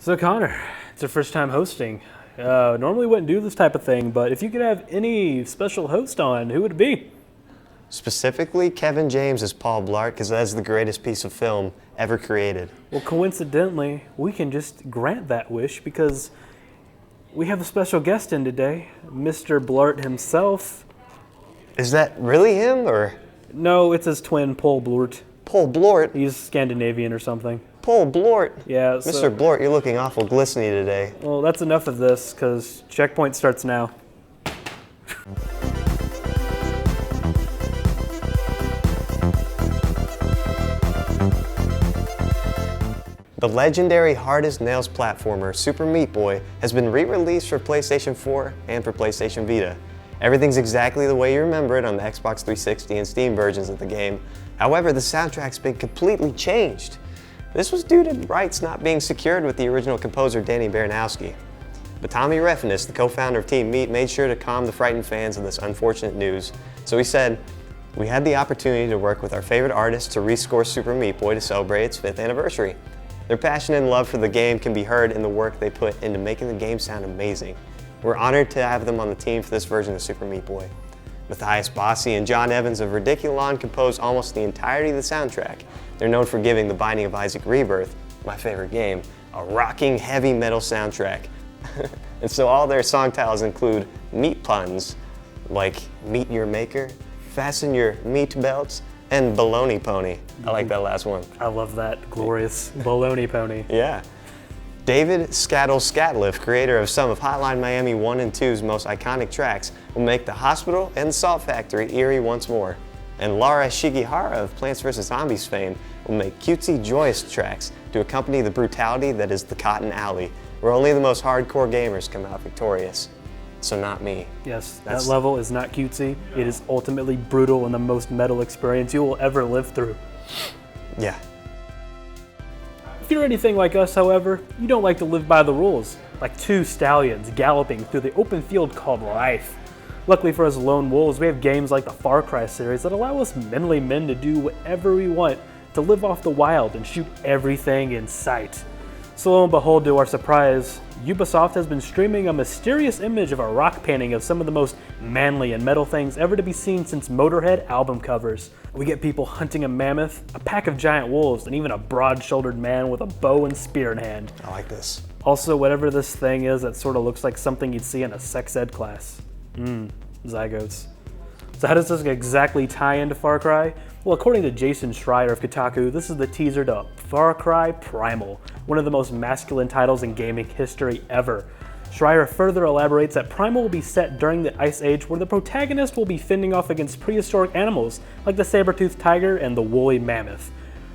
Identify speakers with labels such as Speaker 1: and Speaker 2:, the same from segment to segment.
Speaker 1: So Connor, it's your first time hosting. Normally wouldn't do this type of thing, but if you could have any special host on, who would it be?
Speaker 2: Specifically, Kevin James as Paul Blart, because that's the greatest piece of film ever created.
Speaker 1: Well, coincidentally, we can just grant that wish because we have a special guest in today, Mr. Blart himself.
Speaker 2: Is that really him, or?
Speaker 1: No, it's his twin, Paul Blart.
Speaker 2: Paul Blart?
Speaker 1: He's Scandinavian or something.
Speaker 2: Paul Blart?
Speaker 1: Yeah,
Speaker 2: Mr. Blart, you're looking awful glistening today.
Speaker 1: Well, that's enough of this, because checkpoint starts now.
Speaker 2: The legendary Hardest Nails platformer, Super Meat Boy, has been re-released for PlayStation 4 and for PlayStation Vita. Everything's exactly the way you remember it on the Xbox 360 and Steam versions of the game. However, the soundtrack's been completely changed. This was due to rights not being secured with the original composer Danny Baranowski. But Tommy Refness, the co-founder of Team Meat, made sure to calm the frightened fans of this unfortunate news. So he said, "We had the opportunity to work with our favorite artists to rescore Super Meat Boy to celebrate its 5th anniversary. Their passion and love for the game can be heard in the work they put into making the game sound amazing. We're honored to have them on the team for this version of Super Meat Boy." Matthias Bossi and John Evans of Ridiculon composed almost the entirety of the soundtrack. They're known for giving The Binding of Isaac Rebirth, my favorite game, a rocking heavy metal soundtrack. And so all their song titles include meat puns, like meet your maker, fasten your meat belts, and baloney pony. I like that last one.
Speaker 1: I love that glorious baloney pony.
Speaker 2: Yeah. David Scatliff, creator of some of Hotline Miami 1 and 2's most iconic tracks, will make The Hospital and Salt Factory eerie once more. And Lara Shigihara of Plants vs. Zombies fame will make cutesy, joyous tracks to accompany the brutality that is the Cotton Alley, where only the most hardcore gamers come out victorious. So not me.
Speaker 1: Yes, that level is not cutesy. It is ultimately brutal and the most metal experience you will ever live through.
Speaker 2: Yeah.
Speaker 1: If you're anything like us, however, you don't like to live by the rules, like two stallions galloping through the open field called life. Luckily for us lone wolves, we have games like the Far Cry series that allow us manly men to do whatever we want, to live off the wild and shoot everything in sight. So lo and behold, to our surprise, Ubisoft has been streaming a mysterious image of a rock painting of some of the most manly and metal things ever to be seen since Motorhead album covers. We get people hunting a mammoth, a pack of giant wolves, and even a broad-shouldered man with a bow and spear in hand.
Speaker 2: I like this.
Speaker 1: Also, whatever this thing is, that sort of looks like something you'd see in a sex ed class. Zygotes. So how does this exactly tie into Far Cry? Well, according to Jason Schreier of Kotaku, this is the teaser to Far Cry Primal, one of the most masculine titles in gaming history ever. Schreier further elaborates that Primal will be set during the Ice Age, where the protagonist will be fending off against prehistoric animals like the saber-toothed tiger and the woolly mammoth.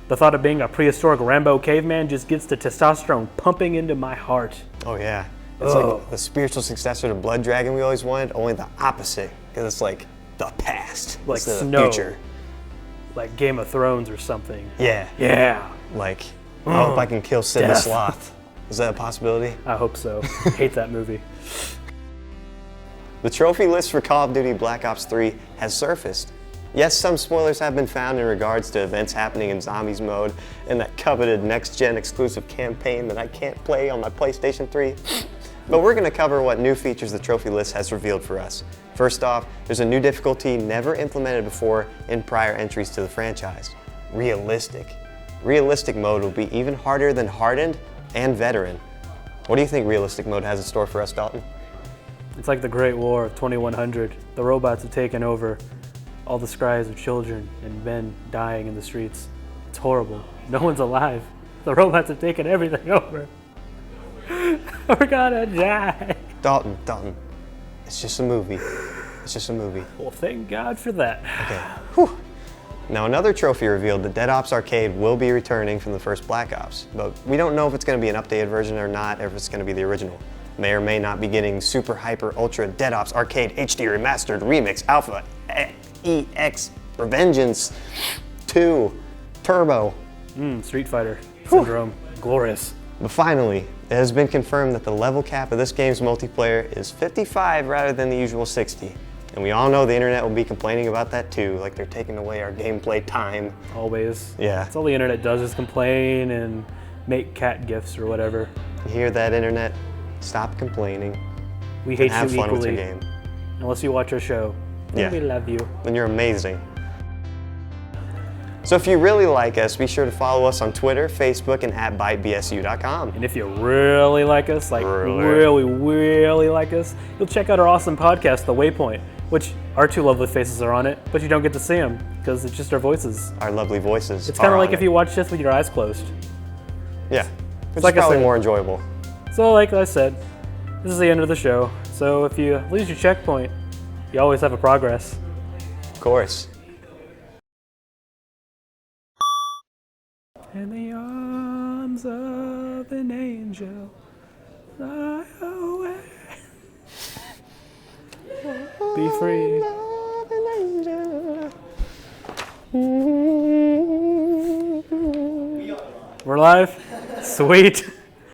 Speaker 1: The thought of being a prehistoric Rambo caveman just gets the testosterone pumping into my heart.
Speaker 2: Oh yeah. It's like the spiritual successor to Blood Dragon we always wanted, only the opposite, because it's like the past,
Speaker 1: like
Speaker 2: instead of
Speaker 1: snow,
Speaker 2: the future.
Speaker 1: Like Game of Thrones or something.
Speaker 2: Yeah.
Speaker 1: Yeah.
Speaker 2: Like, I hope I can kill Sid the
Speaker 1: Death.
Speaker 2: Sloth. Is that a possibility?
Speaker 1: I hope so. Hate that movie.
Speaker 2: The trophy list for Call of Duty Black Ops 3 has surfaced. Yes, some spoilers have been found in regards to events happening in Zombies mode and that coveted next-gen exclusive campaign that I can't play on my PlayStation 3. But we're going to cover what new features the trophy list has revealed for us. First off, there's a new difficulty never implemented before in prior entries to the franchise: Realistic. Realistic mode will be even harder than Hardened and Veteran. What do you think Realistic mode has in store for us, Dalton?
Speaker 1: It's like the Great War of 2100. The robots have taken over. All the cries of children and men dying in the streets. It's horrible. No one's alive. The robots have taken everything over. We're gonna die.
Speaker 2: Dalton, it's just a movie. It's just a movie.
Speaker 1: Well, thank God for that.
Speaker 2: Okay. Whew. Now another trophy revealed that Dead Ops Arcade will be returning from the first Black Ops, but we don't know if it's going to be an updated version or not, or if it's going to be the original. May or may not be getting Super Hyper Ultra Dead Ops Arcade HD Remastered Remix Alpha EX Revengeance 2 Turbo.
Speaker 1: Street Fighter Syndrome. Glorious.
Speaker 2: But finally, it has been confirmed that the level cap of this game's multiplayer is 55 rather than the usual 60. And we all know the internet will be complaining about that too, like they're taking away our gameplay time.
Speaker 1: Always.
Speaker 2: Yeah.
Speaker 1: That's all the internet does, is complain and make cat gifs or whatever.
Speaker 2: You hear that, internet? Stop complaining.
Speaker 1: We hate
Speaker 2: Have
Speaker 1: you
Speaker 2: fun with your
Speaker 1: equally,
Speaker 2: game.
Speaker 1: unless you watch our show.
Speaker 2: Yeah.
Speaker 1: We love you.
Speaker 2: Then you're amazing. So if you really like us, be sure to follow us on Twitter, Facebook, and at bytebsu.com.
Speaker 1: And if you really like us, like
Speaker 2: Really?
Speaker 1: really like us, you'll check out our awesome podcast, The Waypoint, which our two lovely faces are on it, but you don't get to see them because it's just our voices.
Speaker 2: Our lovely voices.
Speaker 1: It's kind of
Speaker 2: are
Speaker 1: like
Speaker 2: on
Speaker 1: if
Speaker 2: it.
Speaker 1: you watch this with your eyes closed.
Speaker 2: Yeah, which
Speaker 1: like
Speaker 2: is
Speaker 1: I
Speaker 2: probably
Speaker 1: said.
Speaker 2: more enjoyable.
Speaker 1: So like I said, this is the end of the show. So if you lose your checkpoint, you always have a progress.
Speaker 2: Of course.
Speaker 1: In the arms of an angel, fly away. Be free. We're live? Sweet.